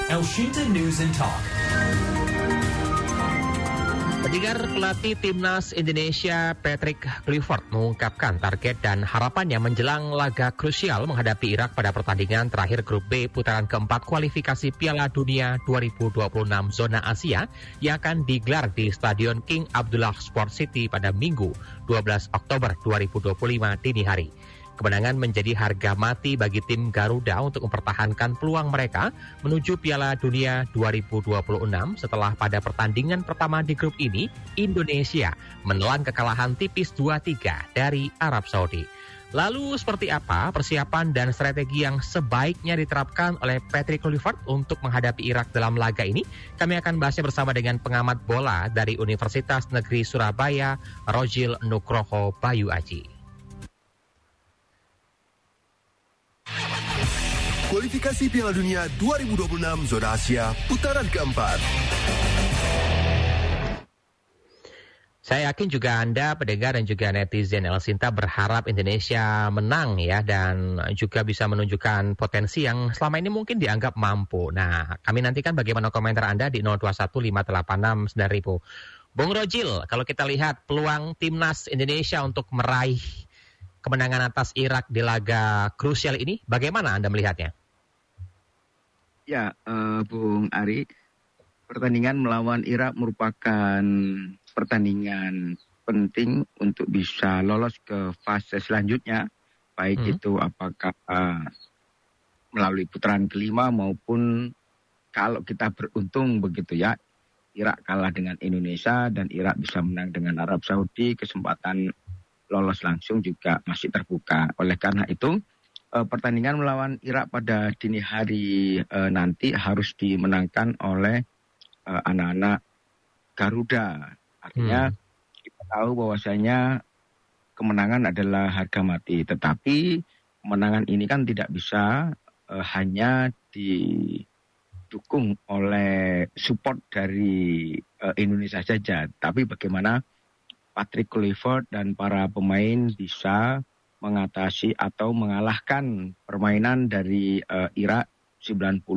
Elshinta News and Talk. Pendengar, pelatih timnas Indonesia Patrick Kluivert mengungkapkan target dan harapannya menjelang laga krusial menghadapi Irak pada pertandingan terakhir Grup B putaran keempat kualifikasi Piala Dunia 2026 zona Asia yang akan digelar di Stadion King Abdullah Sport City pada Minggu 12 Oktober 2025 dini hari. Kemenangan menjadi harga mati bagi tim Garuda untuk mempertahankan peluang mereka menuju Piala Dunia 2026 setelah pada pertandingan pertama di grup ini, Indonesia menelan kekalahan tipis 2-3 dari Arab Saudi. Lalu seperti apa persiapan dan strategi yang sebaiknya diterapkan oleh Patrick Kluivert untuk menghadapi Irak dalam laga ini? Kami akan bahasnya bersama dengan pengamat bola dari Universitas Negeri Surabaya, Rojil Nugroho Bayu Aji. Kualifikasi Piala Dunia 2026 zona Asia putaran keempat. Saya yakin juga Anda, pendengar dan juga netizen Elshinta berharap Indonesia menang ya dan juga bisa menunjukkan potensi yang selama ini mungkin dianggap mampu. Nah, kami nantikan bagaimana komentar Anda di 0215869000. Bung Rojil, kalau kita lihat peluang timnas Indonesia untuk meraih kemenangan atas Irak di laga krusial ini, bagaimana Anda melihatnya? Ya, Bung Ari, pertandingan melawan Irak merupakan pertandingan penting untuk bisa lolos ke fase selanjutnya, baik itu apakah melalui putaran kelima maupun kalau kita beruntung begitu ya, Irak kalah dengan Indonesia dan Irak bisa menang dengan Arab Saudi, kesempatan lolos langsung juga masih terbuka. Oleh karena itu, pertandingan melawan Irak pada dini hari nanti harus dimenangkan oleh anak-anak Garuda. Artinya kita tahu bahwasanya kemenangan adalah harga mati. Tetapi kemenangan ini kan tidak bisa hanya didukung oleh support dari Indonesia saja. Tapi bagaimana Patrick Kluivert dan para pemain bisa mengatasi atau mengalahkan permainan dari Irak 90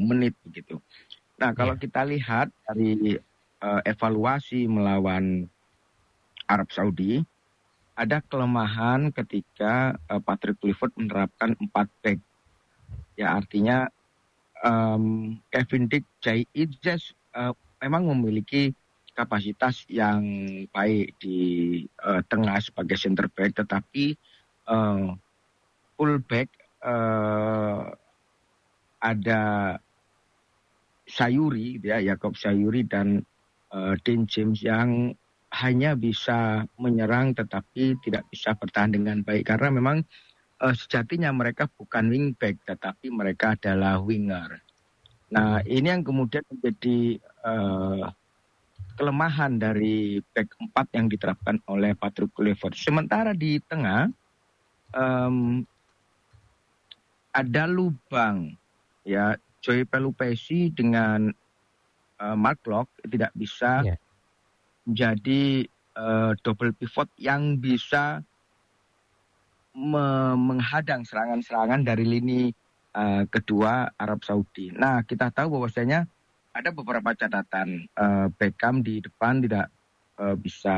menit begitu. Nah, kalau kita lihat dari evaluasi melawan Arab Saudi, ada kelemahan ketika Patrick Kluivert menerapkan 4 back. Ya, artinya Kevin Dick, Jai Idjes memang memiliki kapasitas yang baik di tengah sebagai center back, tetapi fullback ada Sayuri, ya, Yakob Sayuri dan Dean James yang hanya bisa menyerang tetapi tidak bisa bertahan dengan baik karena memang sejatinya mereka bukan wingback tetapi mereka adalah winger. Nah, ini yang kemudian menjadi kelemahan dari back 4 yang diterapkan oleh Patrick Kluivert. Sementara di tengah ada lubang, ya, Joy Pelupesi dengan Mark Locke tidak bisa menjadi double pivot yang bisa menghadang serangan-serangan dari lini kedua Arab Saudi. Nah, kita tahu bahwasanya ada beberapa catatan. Beckham di depan tidak bisa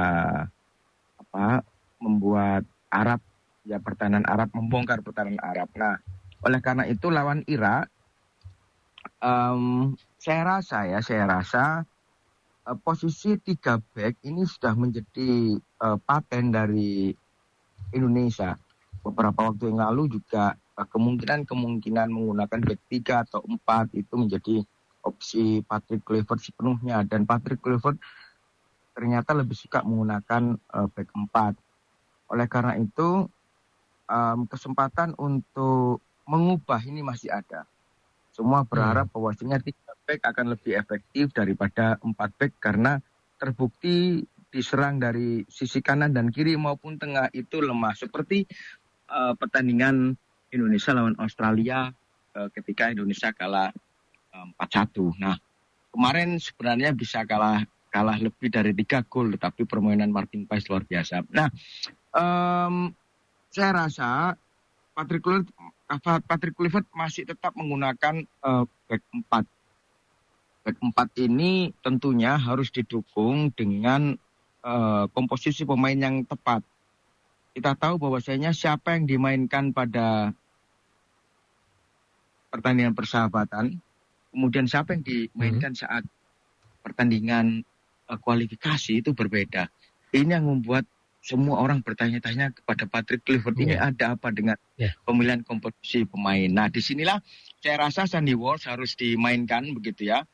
membuat Arab, ya, pertahanan Arab, membongkar pertahanan Arab. Nah, oleh karena itu lawan Irak, saya rasa posisi 3 back ini sudah menjadi paten dari Indonesia. Beberapa waktu yang lalu juga kemungkinan menggunakan back 3 atau 4 itu menjadi opsi Patrick Kluivert sepenuhnya, dan Patrick Kluivert ternyata lebih suka menggunakan back 4. Oleh karena itu kesempatan untuk mengubah ini masih ada. Semua berharap bahwasanya 3 back akan lebih efektif daripada 4 back karena terbukti diserang dari sisi kanan dan kiri maupun tengah itu lemah. Seperti pertandingan Indonesia lawan Australia ketika Indonesia kalah 4-1. Nah, kemarin sebenarnya bisa kalah lebih dari 3 gol, tetapi permainan Martin Paes luar biasa. Nah, saya rasa Patrick Kluivert masih tetap menggunakan back 4. Back 4 ini tentunya harus didukung dengan komposisi pemain yang tepat. Kita tahu bahwasanya siapa yang dimainkan pada pertandingan persahabatan, kemudian siapa yang dimainkan saat pertandingan kualifikasi itu berbeda. Ini yang membuat semua orang bertanya-tanya kepada Patrick Kluivert, ini ada apa dengan pemilihan komposisi pemain. Nah, disinilah saya rasa Sandy Walsh harus dimainkan begitu ya.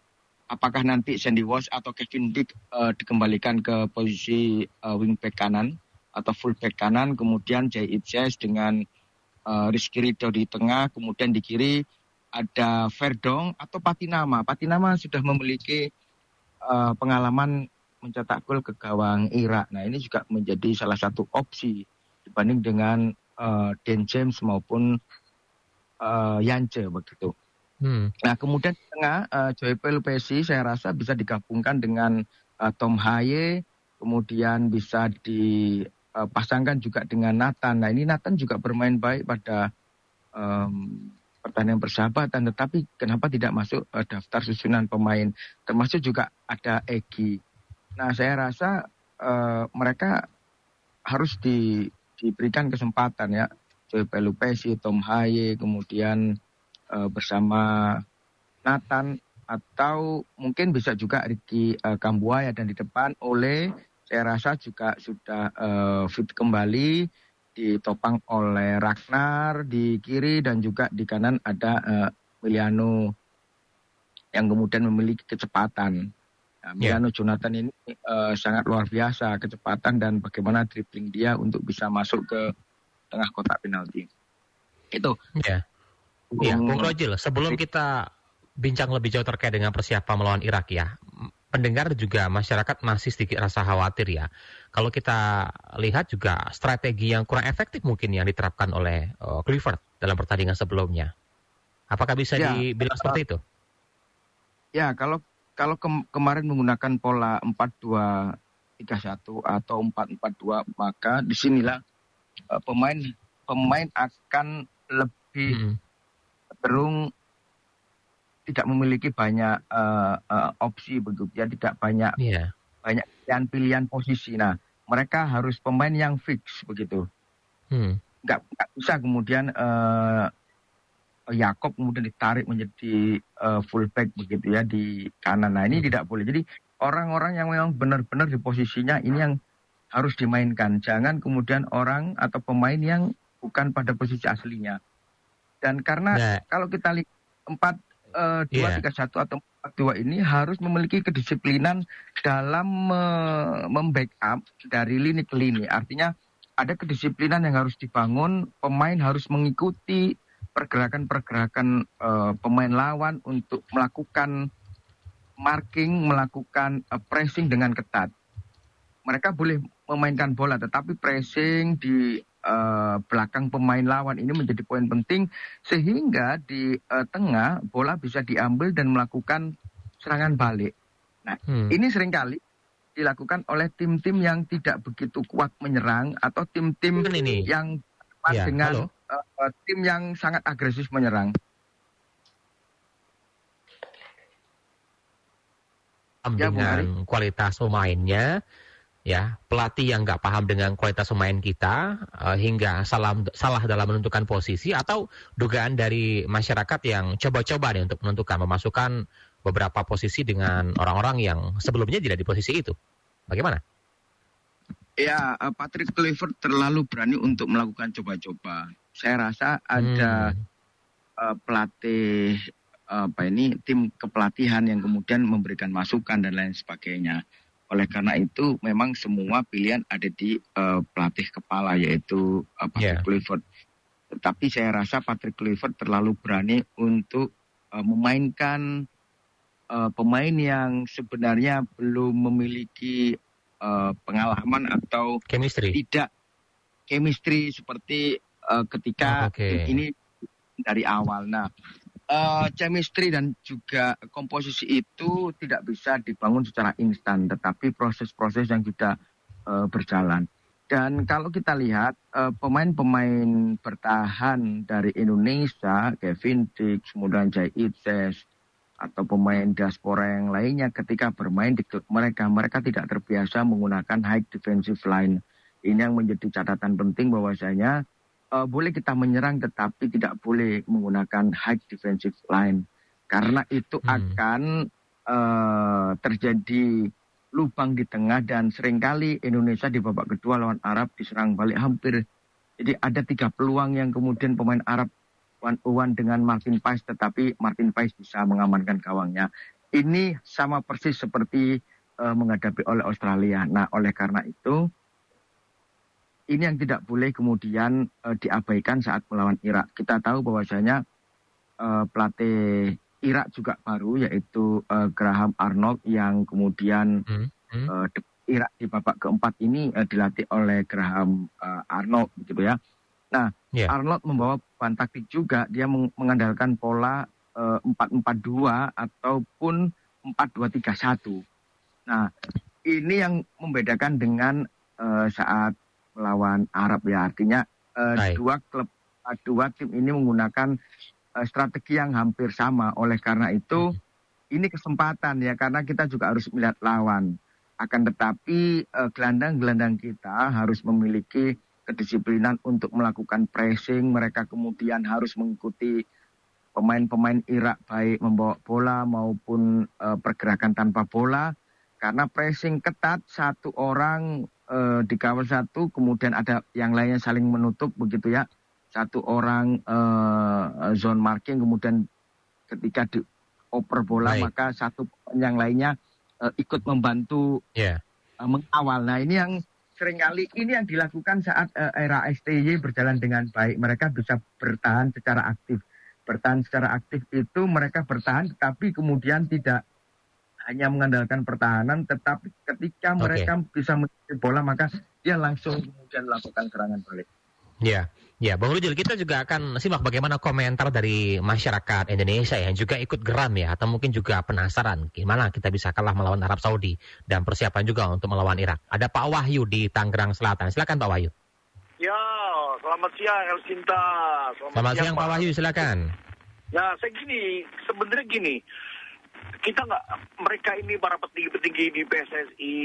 Apakah nanti Sandy Walsh atau Kevin Dix dikembalikan ke posisi wingback kanan atau fullback kanan, kemudian Jay Itzes dengan Rizky Ridho di tengah, kemudian di kiri ada Verdong atau Patinama. Patinama sudah memiliki pengalaman mencetak gol ke gawang Irak. Nah, ini juga menjadi salah satu opsi dibanding dengan Dan James maupun Yance begitu. Nah, kemudian di tengah Joey Pelupesi saya rasa bisa digabungkan dengan Tom Haye, kemudian bisa dipasangkan juga dengan Nathan. Nah, ini Nathan juga bermain baik pada pertandingan persahabatan, tetapi kenapa tidak masuk daftar susunan pemain? Termasuk juga ada Egy. Nah, saya rasa mereka harus diberikan kesempatan ya. Joey Pelupesi, Tom Haye, kemudian bersama Nathan, atau mungkin bisa juga Ricky Kambuaya, dan di depan Ole saya rasa juga sudah fit kembali, ditopang oleh Ragnar di kiri, dan juga di kanan ada Emiliano yang kemudian memiliki kecepatan. Nah, Emiliano Jonathan ini sangat luar biasa kecepatan dan bagaimana dribbling dia untuk bisa masuk ke tengah kotak penalti. Itu. Iya, Bung Rojil, sebelum kita bincang lebih jauh terkait dengan persiapan melawan Irak ya, pendengar juga masyarakat masih sedikit rasa khawatir ya. Kalau kita lihat juga strategi yang kurang efektif mungkin yang diterapkan oleh Kluivert dalam pertandingan sebelumnya. Apakah bisa dibilang seperti itu? Ya, kalau kemarin menggunakan pola 4-2-3-1 atau 4-4-2, maka disinilah pemain akan lebih cenderung tidak memiliki banyak opsi begitu ya, tidak banyak pilihan posisi. Nah, mereka harus pemain yang fix begitu. Nggak bisa kemudian Yakob kemudian ditarik menjadi fullback begitu ya di kanan. Nah, ini tidak boleh. Jadi orang-orang yang memang benar-benar di posisinya ini yang harus dimainkan. Jangan kemudian orang atau pemain yang bukan pada posisi aslinya. Dan karena kalau kita lihat 4-2-3-1 atau 4-2 ini harus memiliki kedisiplinan dalam membackup dari lini ke lini. Artinya ada kedisiplinan yang harus dibangun, pemain harus mengikuti pergerakan-pergerakan pemain lawan untuk melakukan marking, melakukan pressing dengan ketat. Mereka boleh memainkan bola, tetapi pressing di belakang pemain lawan ini menjadi poin penting, sehingga di tengah bola bisa diambil dan melakukan serangan balik. Nah, ini seringkali dilakukan oleh tim-tim yang tidak begitu kuat menyerang atau tim-tim yang dengan tim yang sangat agresif menyerang. Dengan kualitas pemainnya, ya, pelatih yang nggak paham dengan kualitas pemain kita hingga salah dalam menentukan posisi, atau dugaan dari masyarakat yang coba-coba nih untuk menentukan memasukkan beberapa posisi dengan orang-orang yang sebelumnya tidak di posisi itu. Bagaimana? Ya, Patrick Kluivert terlalu berani untuk melakukan coba-coba. Saya rasa ada pelatih tim kepelatihan yang kemudian memberikan masukan dan lain sebagainya. Oleh karena itu memang semua pilihan ada di pelatih kepala, yaitu Patrick Kluivert. Tetapi saya rasa Patrick Kluivert terlalu berani untuk memainkan pemain yang sebenarnya belum memiliki pengalaman atau tidak chemistry seperti ketika ini dari awal. Nah, chemistry dan juga komposisi itu tidak bisa dibangun secara instan, tetapi proses-proses yang sudah berjalan. Dan kalau kita lihat pemain-pemain bertahan dari Indonesia, Kevin Dix, kemudian Jay Itzes, atau pemain diaspora yang lainnya ketika bermain di klub mereka tidak terbiasa menggunakan high defensive line. Ini yang menjadi catatan penting bahwasanya boleh kita menyerang tetapi tidak boleh menggunakan high defensive line karena itu akan terjadi lubang di tengah dan seringkali Indonesia di babak kedua lawan Arab diserang balik hampir. Jadi ada 3 peluang yang kemudian pemain Arab one-on-one dengan Martin Paes, tetapi Martin Paes bisa mengamankan gawangnya. Ini sama persis seperti menghadapi oleh Australia. Nah, oleh karena itu, ini yang tidak boleh kemudian diabaikan saat melawan Irak. Kita tahu bahwasanya pelatih Irak juga baru, yaitu Graham Arnold, yang kemudian Irak di babak keempat ini dilatih oleh Graham Arnold, gitu ya. Nah, Arnold membawa bahan taktik juga, dia mengandalkan pola 4-4-2 ataupun 4-2-3-1. Nah, ini yang membedakan dengan saat melawan Arab ya, artinya dua tim ini menggunakan strategi yang hampir sama. Oleh karena itu, ini kesempatan ya, karena kita juga harus melihat lawan. Akan tetapi gelandang-gelandang kita harus memiliki kedisiplinan untuk melakukan pressing. Mereka kemudian harus mengikuti pemain-pemain Irak baik membawa bola maupun pergerakan tanpa bola. Karena pressing ketat, satu orang dikawal satu, kemudian ada yang lainnya saling menutup begitu ya. Satu orang zone marking, kemudian ketika dioper bola maka satu yang lainnya ikut membantu mengawal. Nah, ini yang seringkali ini yang dilakukan saat era STY berjalan dengan baik. Mereka bisa bertahan secara aktif. Bertahan secara aktif itu mereka bertahan, tetapi kemudian tidak hanya mengandalkan pertahanan, tetapi ketika mereka bisa mengambil bola, maka dia langsung kemudian melakukan serangan balik. Ya, Bang Rujul, kita juga akan simak bagaimana komentar dari masyarakat Indonesia yang juga ikut geram ya, atau mungkin juga penasaran gimana kita bisa kalah melawan Arab Saudi dan persiapan juga untuk melawan Irak. Ada Pak Wahyu di Tangerang Selatan. Silakan Pak Wahyu. Ya, selamat siang El Sinta. Selamat siang Pak Wahyu, silakan. Ya, sebenarnya gini, kita mereka ini para petinggi-petinggi di PSSI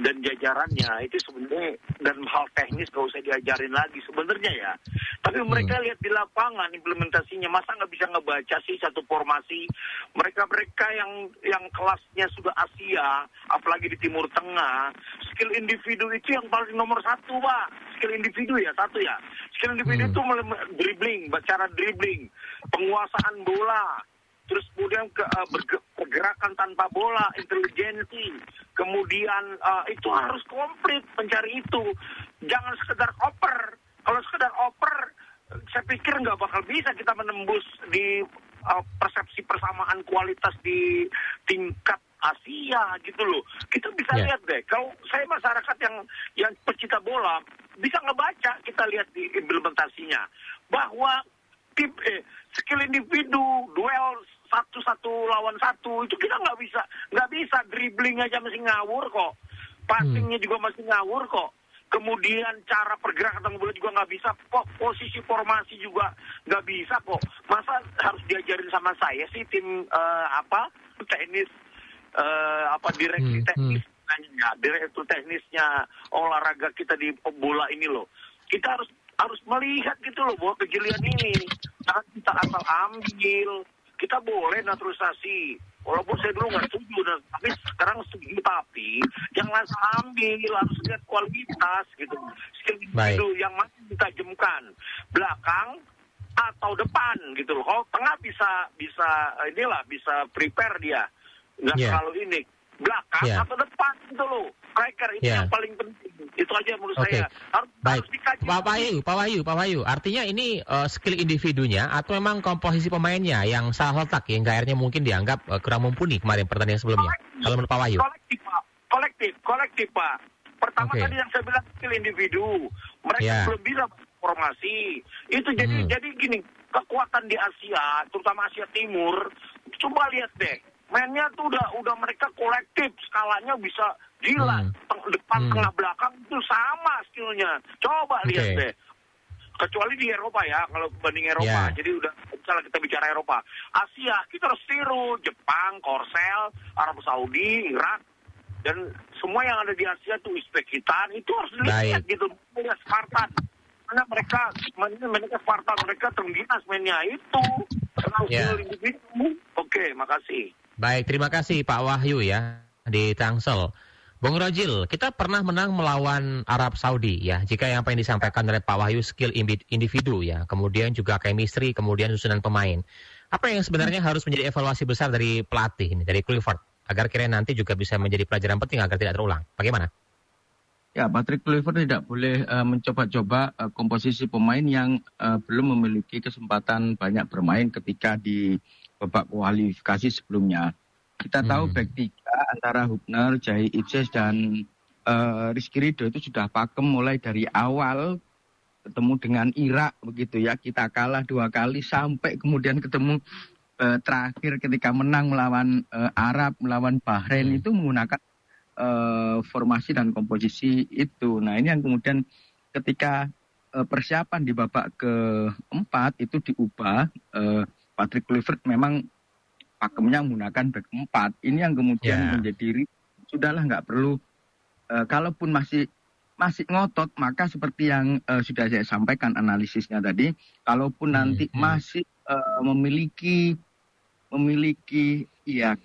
dan jajarannya itu sebenarnya, dan hal teknis gak usah diajarin lagi sebenarnya ya. Tapi mereka lihat di lapangan implementasinya, masa nggak bisa ngebaca sih satu formasi. Mereka yang kelasnya sudah Asia, apalagi di Timur Tengah, skill individu itu yang paling nomor satu, Pak. Skill individu ya, satu ya. Skill individu itu dribbling, cara dribbling, penguasaan bola, terus kemudian pergerakan tanpa bola, intelijensi, kemudian itu harus komplit mencari itu. Jangan sekedar oper. Kalau sekedar oper, saya pikir nggak bakal bisa kita menembus di persepsi persamaan kualitas di tingkat Asia gitu loh. Kita bisa lihat deh, kalau saya masyarakat yang pecinta bola, bisa ngebaca, kita lihat di implementasinya, bahwa skill individu, duel satu lawan satu itu kita nggak bisa dribbling aja masih ngawur kok, passingnya juga masih ngawur kok, kemudian cara pergerakan tangan bola juga nggak bisa kok, posisi formasi juga nggak bisa kok. Masa harus diajarin sama saya sih tim teknis direktur teknisnya olahraga kita di bola ini loh. Kita harus melihat gitu loh bahwa kejelian ini jangan kita asal ambil. Kita boleh naturalisasi, walaupun saya dulu nggak setuju, tapi sekarang setuju. Tapi jangan asal ambil, harus lihat kualitas gitu. Skill individu yang masih ditajamkan, belakang atau depan gitu loh. Kalau tengah bisa prepare dia, nggak terlalu ini. Belakang atau depan gitu loh. Striker itu yang paling penting. Itu aja menurut saya. Harus dikaji. Pak Wahyu. Artinya ini skill individunya atau memang komposisi pemainnya yang salah letak yang akhirnya mungkin dianggap kurang mumpuni kemarin pertandingan sebelumnya. Kalau menurut Pak Wahyu. Kolektif Pak. Pertama tadi yang saya bilang skill individu. Mereka belum bisa formasi. Itu jadi gini, kekuatan di Asia, terutama Asia Timur, coba lihat deh. Mainnya tuh udah mereka kolektif, skalanya bisa gila. Depan, tengah, belakang itu sama skillnya. Coba lihat deh. Kecuali di Eropa ya, kalau banding Eropa. Ya. Jadi udah misalnya kita bicara Eropa. Asia, kita harus tiru. Jepang, Korsel, Arab Saudi, Irak. Dan semua yang ada di Asia tuh Uzbekistan, itu harus dilihat gitu. Mereka Spartan. Karena mereka Spartan, mereka terengginas mainnya itu. Ya. Oke, makasih. Baik, terima kasih Pak Wahyu ya di Tangsel. Bung Rojil, kita pernah menang melawan Arab Saudi ya. Jika yang apa yang disampaikan oleh Pak Wahyu skill individu ya, kemudian juga chemistry, kemudian susunan pemain. Apa yang sebenarnya harus menjadi evaluasi besar dari pelatih ini, dari Kluivert, agar kira nanti juga bisa menjadi pelajaran penting agar tidak terulang. Bagaimana? Ya, Patrick Kluivert tidak boleh mencoba-coba komposisi pemain yang belum memiliki kesempatan banyak bermain ketika di babak kualifikasi sebelumnya. Kita tahu back tiga antara Hubner, Jai Itzes, dan Rizky Ridho itu sudah pakem mulai dari awal ketemu dengan Irak begitu ya. Kita kalah 2 kali sampai kemudian ketemu terakhir ketika menang melawan Arab, melawan Bahrain itu menggunakan formasi dan komposisi itu. Nah ini yang kemudian ketika persiapan di babak keempat itu diubah, Patrick Kluivert memang pakemnya menggunakan back 4. Ini yang kemudian menjadi sudahlah nggak perlu. Kalaupun masih ngotot, maka seperti yang sudah saya sampaikan analisisnya tadi, kalaupun nanti masih memiliki ya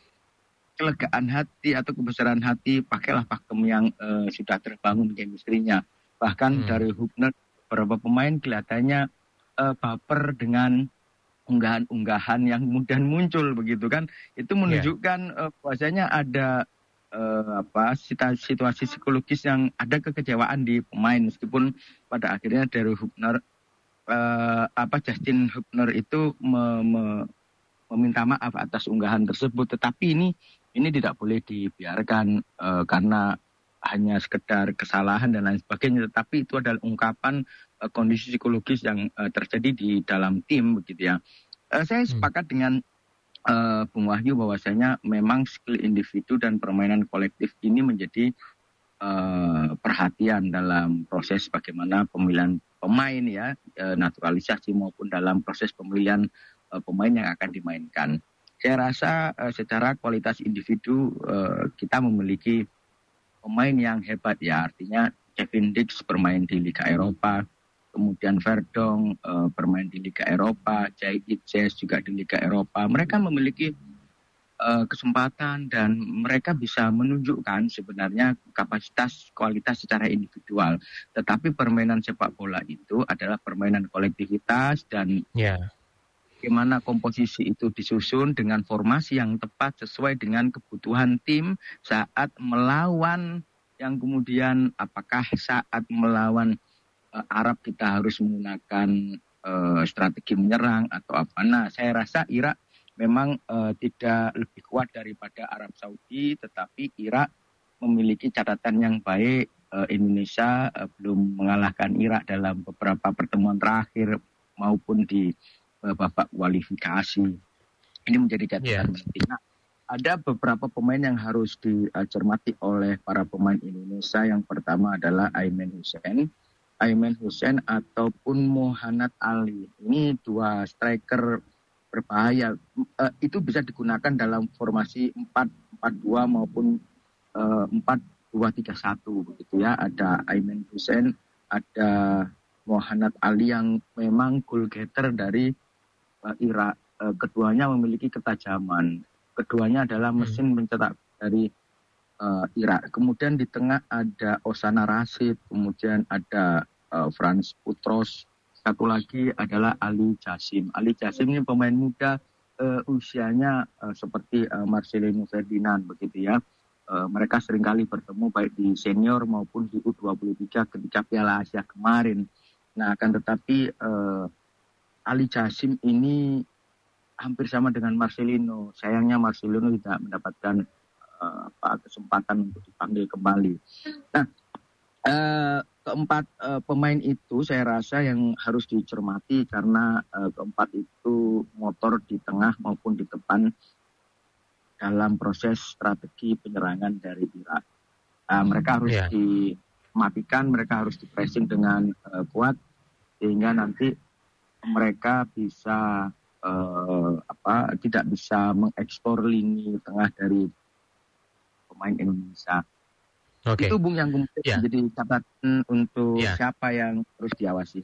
kelegaan hati atau kebesaran hati, pakailah pakem yang sudah terbangun chemistry-nya. Bahkan dari Hubner, beberapa pemain kelihatannya baper dengan unggahan-unggahan yang kemudian muncul begitu kan. Itu menunjukkan bahwasanya ada situasi psikologis yang ada kekecewaan di pemain, meskipun pada akhirnya dari Hubner Justin Hubner itu meminta maaf atas unggahan tersebut, tetapi ini tidak boleh dibiarkan karena hanya sekedar kesalahan dan lain sebagainya, tetapi itu adalah ungkapan kondisi psikologis yang terjadi di dalam tim begitu ya. Saya sepakat dengan Bung Wahyu bahwasanya memang skill individu dan permainan kolektif ini menjadi perhatian dalam proses bagaimana pemilihan pemain ya, naturalisasi maupun dalam proses pemilihan pemain yang akan dimainkan. Saya rasa secara kualitas individu kita memiliki pemain yang hebat ya, artinya Kevin Dix bermain di Liga Eropa, kemudian Verdong bermain di Liga Eropa, Jai Itzes juga di Liga Eropa. Mereka memiliki kesempatan dan mereka bisa menunjukkan sebenarnya kapasitas kualitas secara individual. Tetapi permainan sepak bola itu adalah permainan kolektivitas dan bagaimana komposisi itu disusun dengan formasi yang tepat sesuai dengan kebutuhan tim saat melawan, yang kemudian apakah saat melawan Arab kita harus menggunakan strategi menyerang atau apa. Nah, saya rasa Irak memang tidak lebih kuat daripada Arab Saudi, tetapi Irak memiliki catatan yang baik. Indonesia belum mengalahkan Irak dalam beberapa pertemuan terakhir maupun di babak kualifikasi. Ini menjadi catatan penting. Nah, ada beberapa pemain yang harus dicermati oleh para pemain Indonesia. Yang pertama adalah Aiman Hussein ataupun Muhammad Ali. Ini 2 striker berbahaya. Itu bisa digunakan dalam formasi 4-4-2 maupun 4-2-3-1 begitu ya. Ada Aiman Hussein, ada Muhammad Ali yang memang goal getter dari Irak. Keduanya memiliki ketajaman. Keduanya adalah mesin pencetak dari Irak. Kemudian di tengah ada Osana Rashid, kemudian ada Frans Putros. Satu lagi adalah Ali Jasim. Ali Jasim ini pemain muda, usianya seperti Marcelino Ferdinand begitu ya. Mereka seringkali bertemu baik di senior maupun di U23 ketika Piala Asia kemarin. Nah, akan tetapi Ali Jasim ini hampir sama dengan Marcelino. Sayangnya Marcelino tidak mendapatkan kesempatan untuk dipanggil kembali. Nah, keempat pemain itu saya rasa yang harus dicermati karena keempat itu motor di tengah maupun di depan dalam proses strategi penyerangan dari Irak. Mereka harus dimatikan, mereka harus di pressing dengan kuat. sehingga nanti mereka bisa tidak bisa mengekspor lini tengah dari pemain Indonesia. Oke. Itu Bung yang kemudian jadi catatan untuk siapa yang harus diawasi.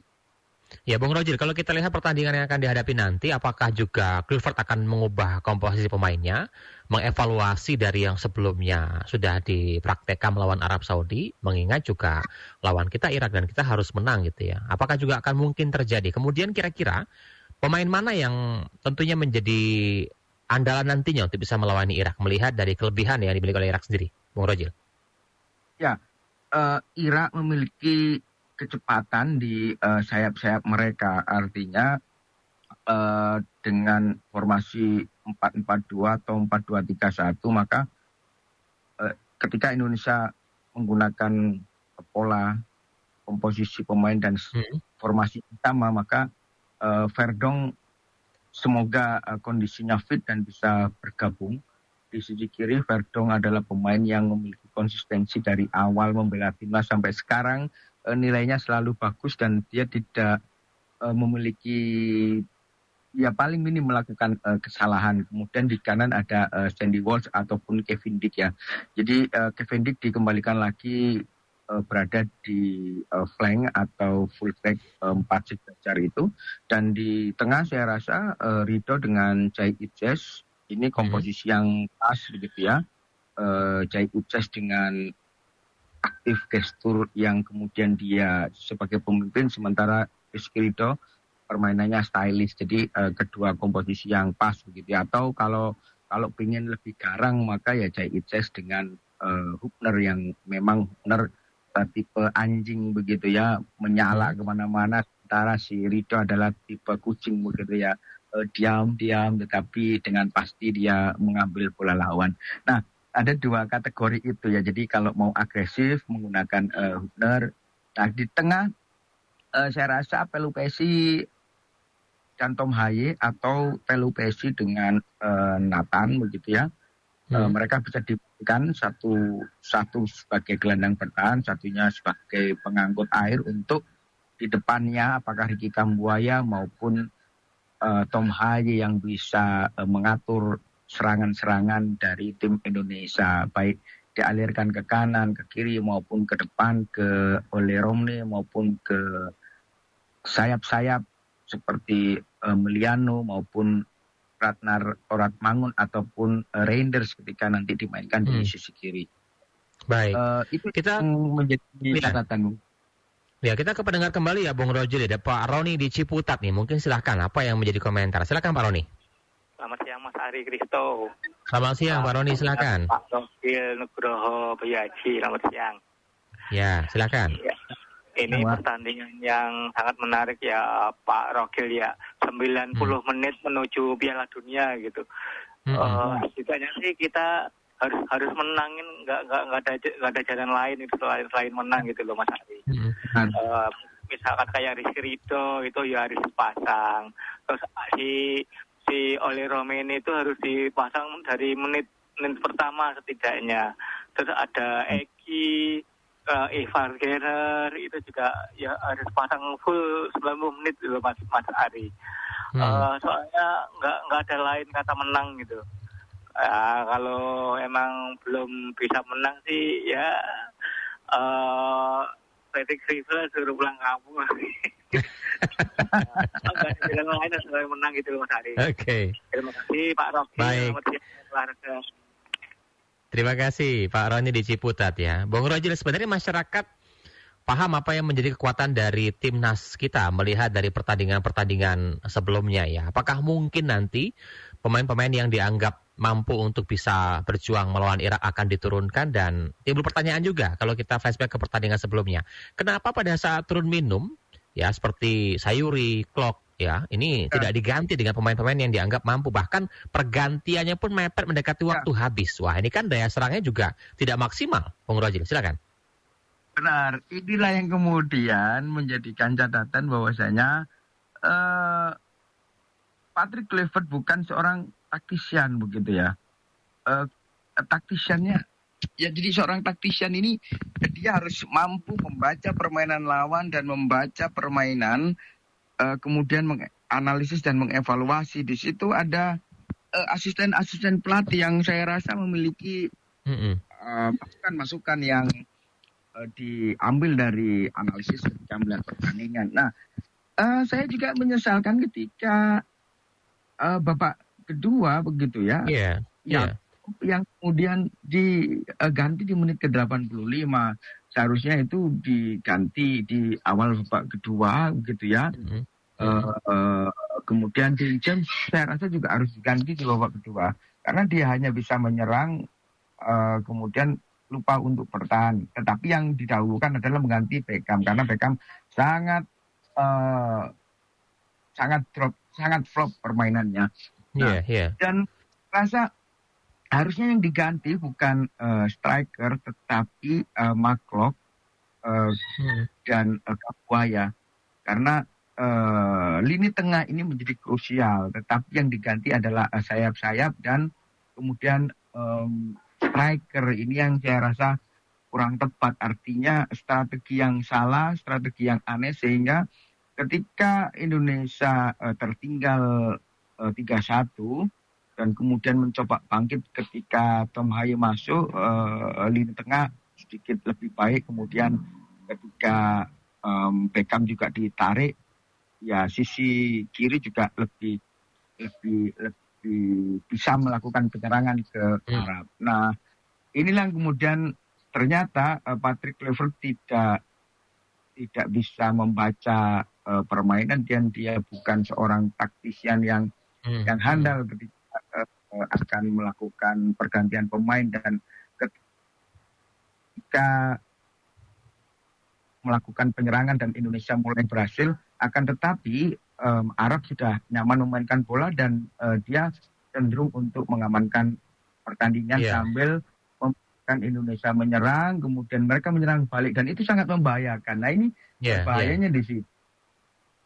Ya, Bung Roger, kalau kita lihat pertandingan yang akan dihadapi nanti, apakah juga Clifford akan mengubah komposisi pemainnya, mengevaluasi dari yang sebelumnya sudah dipraktekkan melawan Arab Saudi, mengingat juga lawan kita Irak dan kita harus menang gitu ya. Apakah juga akan mungkin terjadi? Kemudian kira-kira pemain mana yang tentunya menjadi andalan nantinya untuk bisa melawan Irak, melihat dari kelebihan yang dimiliki oleh Irak sendiri, Bung Roger? Ya, Irak memiliki kecepatan di sayap-sayap mereka, artinya dengan formasi 4-4-2 atau 4-2-3-1, maka ketika Indonesia menggunakan pola komposisi pemain dan formasi sama, maka Verdong semoga kondisinya fit dan bisa bergabung. Di sisi kiri, Verdong adalah pemain yang memiliki konsistensi dari awal membela timnas sampai sekarang. Nilainya selalu bagus dan dia tidak memiliki, ya paling minim melakukan kesalahan. Kemudian di kanan ada Sandy Walsh ataupun Kevin Dick ya. Jadi Kevin Dick dikembalikan lagi berada di flank atau fullback 4 sejajar itu. Dan di tengah saya rasa Ridho dengan Jai Ijes ini komposisi yang pas begitu ya. Jai Ijes dengan aktif gestur yang kemudian dia sebagai pemimpin, sementara Rizky Ridho permainannya stylish. Jadi kedua komposisi yang pas begitu ya. Atau kalau ingin lebih garang, maka ya Jai Ijes dengan Hubner yang memang Hubner tipe anjing begitu ya, menyala kemana-mana, sementara si Ridho adalah tipe kucing begitu ya, diam-diam tetapi dengan pasti dia mengambil bola lawan. Nah, ada dua kategori itu ya. Jadi kalau mau agresif menggunakan Hubner. Nah, di tengah saya rasa Pelupesi dan Tom Haye atau Pelupesi dengan Nathan begitu ya. Mereka bisa diberikan satu sebagai gelandang bertahan, satunya sebagai pengangkut air untuk di depannya apakah Ricky Kambuaya maupun Tom Haye yang bisa mengatur serangan-serangan dari tim Indonesia, baik dialirkan ke kanan, ke kiri maupun ke depan, ke Ole Romne maupun ke sayap-sayap seperti Meliano maupun Ratnar Oratmangun ataupun Reinders ketika nanti dimainkan di sisi kiri. Baik. Itu kita menjadi catatan. Ya, kita ke pendengar kembali ya, Bung Roger. Ada Pak Roni di Ciputat nih. Mungkin silahkan apa yang menjadi komentar. Silakan Pak Roni. Selamat siang Mas Ari Kristo. Selamat siang Pak Roni, silakan. Pak Rokil Nugroho Bayaji, selamat siang. Ya, silakan. Ya. Ini pertandingan yang sangat menarik ya Pak Rokil ya. 90 menit menuju Piala Dunia gitu. Setidaknya sih kita harus menangin, nggak ada jalan lain itu selain menang gitu loh Mas Ari. Misalkan kayak Rizky Ridho itu ya harus dipasang. Terus si Ole Romene itu harus dipasang dari menit pertama setidaknya. Terus ada Eki, Ivar Gerer itu juga ya harus pasang full 90 menit gitu Mas Ari. Soalnya nggak ada lain kata menang gitu. Kalau emang belum bisa menang sih ya Patrick Vieira suruh pulang kampung. Nggak ada jalan lain selain menang gitu Mas Ari. Oke. Terima kasih Pak Rocky. Baik. Terima kasih Pak Roni di Ciputat ya. Bung Roger, sebenarnya masyarakat paham apa yang menjadi kekuatan dari timnas kita melihat dari pertandingan-pertandingan sebelumnya ya. Apakah mungkin nanti pemain-pemain yang dianggap mampu untuk bisa berjuang melawan Irak akan diturunkan? Dan timbul pertanyaan juga kalau kita flashback ke pertandingan sebelumnya. Kenapa pada saat turun minum ya seperti Sayuri, Klok ya, ini tidak diganti dengan pemain-pemain yang dianggap mampu, bahkan pergantiannya pun mepet mendekati waktu habis. Wah, ini kan daya serangnya juga tidak maksimal. Bung Roger, silakan. Benar, inilah yang kemudian menjadikan catatan bahwasanya Patrick Kluivert bukan seorang taktisian begitu ya. Taktisiannya Ya, jadi seorang taktisian ini dia harus mampu membaca permainan lawan dan membaca permainan, kemudian menganalisis dan mengevaluasi. Di situ ada asisten-asisten pelatih yang saya rasa memiliki masukan-masukan yang diambil dari analisis ketika melihat pertandingan. Nah, saya juga menyesalkan ketika babak kedua begitu ya. Iya. Yang kemudian diganti di menit ke-85. Seharusnya itu diganti di awal babak kedua begitu ya. Kemudian di James saya rasa juga harus diganti di babak kedua. Karena dia hanya bisa menyerang, kemudian lupa untuk bertahan. Tetapi yang didahulukan adalah mengganti Beckham. Karena Beckham sangat flop permainannya. Nah, dan rasa harusnya yang diganti bukan striker tetapi McClough dan Kapuaya, karena lini tengah ini menjadi krusial. Tetapi yang diganti adalah sayap-sayap dan kemudian striker ini yang saya rasa kurang tepat. Artinya strategi yang salah, strategi yang aneh, sehingga ketika Indonesia tertinggal 3-1 dan kemudian mencoba bangkit ketika Tom Haye masuk, lini tengah sedikit lebih baik. Kemudian ketika Beckham juga ditarik, ya sisi kiri juga lebih bisa melakukan penyerangan ke Arab. Nah, inilah kemudian ternyata Patrick Kluivert tidak bisa membaca permainan, dan dia bukan seorang taktisian yang handal ketika akan melakukan pergantian pemain. Dan ketika melakukan penyerangan dan Indonesia mulai berhasil, akan tetapi Arab sudah nyaman memainkan bola dan dia cenderung untuk mengamankan pertandingan sambil membiarkan Indonesia menyerang, kemudian mereka menyerang balik, dan itu sangat membahayakan. Nah, ini bahayanya di situ.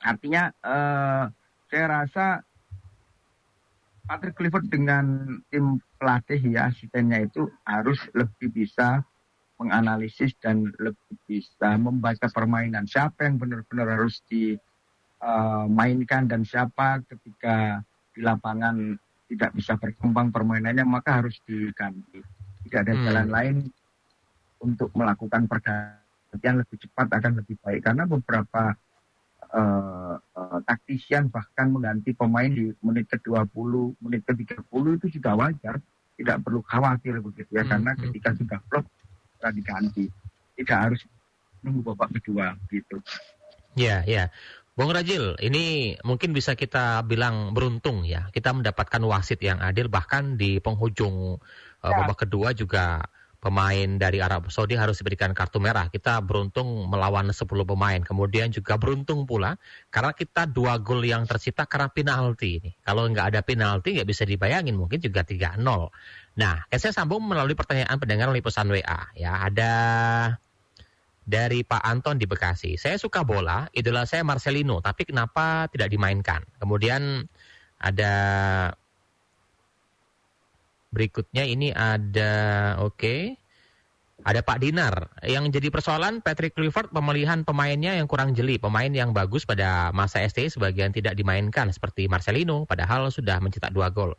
Artinya saya rasa Patrick Kluivert dengan tim pelatih ya, asistennya itu harus lebih bisa menganalisis dan lebih bisa membaca permainan. Siapa yang benar-benar harus dimainkan dan siapa ketika di lapangan tidak bisa berkembang permainannya, maka harus diganti. Tidak ada jalan lain untuk melakukan pergantian lebih cepat, akan lebih baik. Karena beberapa taktisian bahkan mengganti pemain di menit ke-20, menit ke-30 itu sudah wajar, tidak perlu khawatir begitu ya, karena ketika sudah flop sudah diganti, tidak harus nunggu babak kedua gitu. Ya. Bung Rajil, ini mungkin bisa kita bilang beruntung ya, kita mendapatkan wasit yang adil. Bahkan di penghujung babak kedua juga pemain dari Arab Saudi harus diberikan kartu merah. Kita beruntung melawan 10 pemain. Kemudian juga beruntung pula karena kita 2 gol yang tercipta karena penalti ini. Kalau nggak ada penalti nggak bisa dibayangin, mungkin juga 3-0. Nah, saya sambung melalui pertanyaan pendengar melalui pesan WA. Ya, ada dari Pak Anton di Bekasi. Saya suka bola, idola saya Marcelino, tapi kenapa tidak dimainkan? Kemudian ada berikutnya ini ada ada Pak Dinar. Yang jadi persoalan Patrick Kluivert pemilihan pemainnya yang kurang jeli. Pemain yang bagus pada masa ST sebagian tidak dimainkan seperti Marcelino, padahal sudah mencetak 2 gol.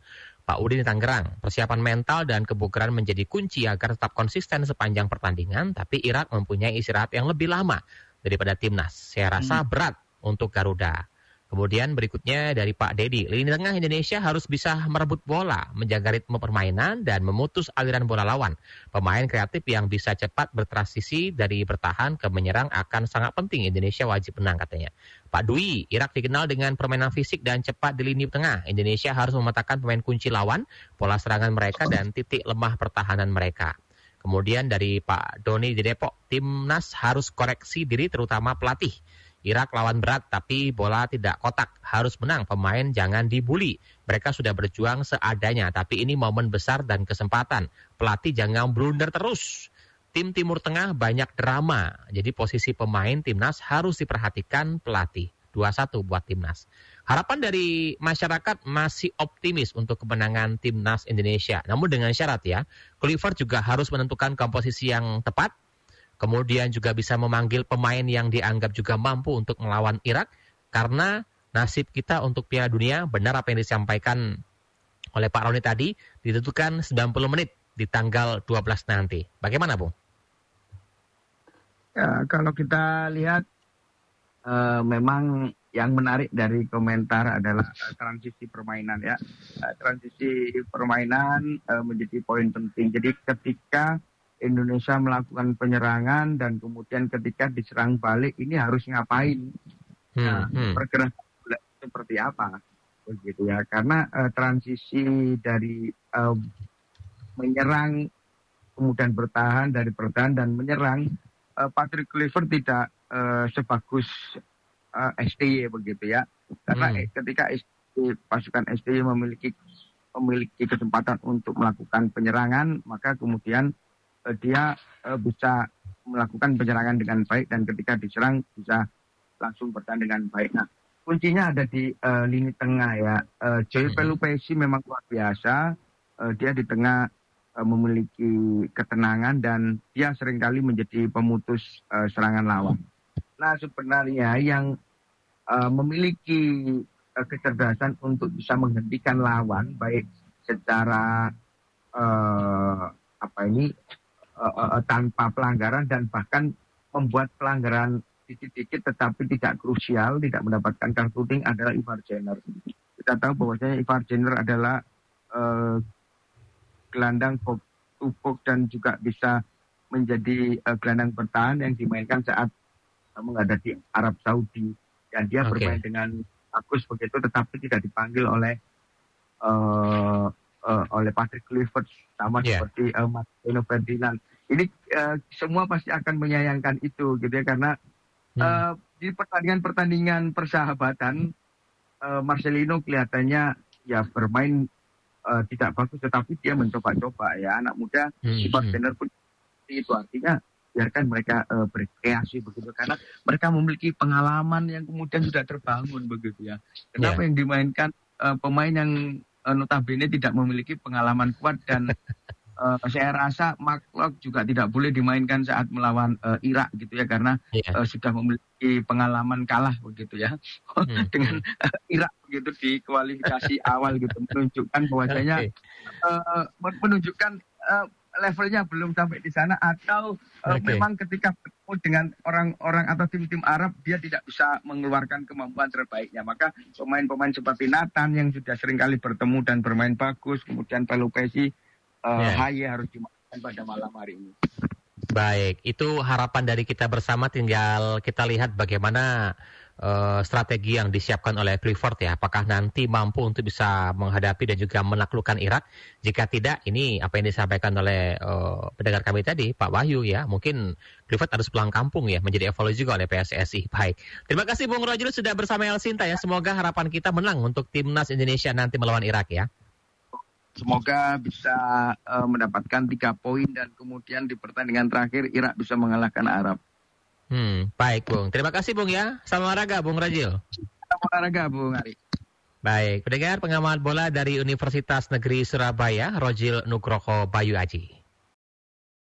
Pak Udin di Tangerang, persiapan mental dan kebugaran menjadi kunci agar tetap konsisten sepanjang pertandingan, tapi Irak mempunyai istirahat yang lebih lama daripada timnas. Saya rasa berat untuk Garuda. Kemudian berikutnya dari Pak Dedi, lini tengah Indonesia harus bisa merebut bola, menjaga ritme permainan, dan memutus aliran bola lawan. Pemain kreatif yang bisa cepat bertransisi dari bertahan ke menyerang akan sangat penting. Indonesia wajib menang katanya. Pak Dwi, Irak dikenal dengan permainan fisik dan cepat di lini tengah. Indonesia harus memetakan pemain kunci lawan, pola serangan mereka, dan titik lemah pertahanan mereka. Kemudian dari Pak Doni di Depok, timnas harus koreksi diri terutama pelatih. Irak lawan berat tapi bola tidak kotak, harus menang, pemain jangan dibully. Mereka sudah berjuang seadanya, tapi ini momen besar dan kesempatan. Pelatih jangan blunder terus. Tim Timur Tengah banyak drama, jadi posisi pemain timnas harus diperhatikan pelatih. 2-1 buat timnas. Harapan dari masyarakat masih optimis untuk kemenangan timnas Indonesia. Namun dengan syarat ya, Kluivert juga harus menentukan komposisi yang tepat, kemudian juga bisa memanggil pemain yang dianggap juga mampu untuk melawan Irak, karena nasib kita untuk Piala Dunia, benar apa yang disampaikan oleh Pak Roni tadi, ditentukan 90 menit di tanggal 12 nanti. Bagaimana, Bung? Ya, kalau kita lihat memang yang menarik dari komentar adalah transisi permainan ya. Transisi permainan menjadi poin penting. Jadi ketika Indonesia melakukan penyerangan dan kemudian ketika diserang balik ini harus ngapain? Pergerakan seperti apa? Begitu ya. Karena transisi dari menyerang kemudian bertahan, dari bertahan dan menyerang, Patrick Kluivert tidak sebagus STY begitu ya, karena ketika pasukan STY memiliki kesempatan untuk melakukan penyerangan, maka kemudian dia bisa melakukan penyerangan dengan baik dan ketika diserang bisa langsung bertahan dengan baik. Nah, kuncinya ada di lini tengah ya. Joy Pelupesi memang luar biasa, dia di tengah memiliki ketenangan dan dia seringkali menjadi pemutus serangan lawan. Nah, sebenarnya yang memiliki kecerdasan untuk bisa menghentikan lawan baik secara tanpa pelanggaran dan bahkan membuat pelanggaran dikit-dikit tetapi tidak krusial, tidak mendapatkan kartu kuning adalah Ivar Jenner. Kita tahu bahwasanya Ivar Jenner adalah gelandang box to box dan juga bisa menjadi gelandang bertahan yang dimainkan saat menghadapi Arab Saudi. Dan dia bermain dengan bagus begitu, tetapi tidak dipanggil oleh Patrick Kluivert sama seperti Marcelo Ferdinand. Ini semua pasti akan menyayangkan itu, gitu ya, karena di pertandingan persahabatan Marcelino kelihatannya ya bermain tidak bagus, tetapi dia mencoba-coba ya, anak muda Ivar Jenner pun itu artinya biarkan mereka berkreasi begitu, karena mereka memiliki pengalaman yang kemudian sudah terbangun begitu ya. Kenapa yang dimainkan pemain yang notabene tidak memiliki pengalaman kuat dan saya rasa Mark Locke juga tidak boleh dimainkan saat melawan Irak gitu ya, karena sudah memiliki pengalaman kalah begitu ya dengan Irak begitu di kualifikasi awal gitu, menunjukkan bahwasanya menunjukkan levelnya belum sampai di sana, atau memang ketika bertemu dengan orang-orang atau tim-tim Arab dia tidak bisa mengeluarkan kemampuan terbaiknya. Maka pemain-pemain seperti Nathan yang sudah seringkali bertemu dan bermain bagus, kemudian Pelupesi, Haye harus dimainkan pada malam hari ini. Baik, itu harapan dari kita bersama, tinggal kita lihat bagaimana strategi yang disiapkan oleh Kluivert ya. Apakah nanti mampu untuk bisa menghadapi dan juga menaklukkan Irak? Jika tidak, ini apa yang disampaikan oleh pendengar kami tadi, Pak Wahyu ya, mungkin Kluivert harus pulang kampung ya, menjadi evaluasi juga oleh PSSI. Baik, terima kasih Bung Rojul sudah bersama El Sinta ya. Semoga harapan kita menang untuk timnas Indonesia nanti melawan Irak ya. Semoga bisa mendapatkan 3 poin dan kemudian di pertandingan terakhir Irak bisa mengalahkan Arab. Baik Bung, terima kasih Bung ya. Salam olahraga Bung Rajil. Salam olahraga Bung Ari. Baik, pendengar pengamat bola dari Universitas Negeri Surabaya, Rojil Nugroho Bayu Aji.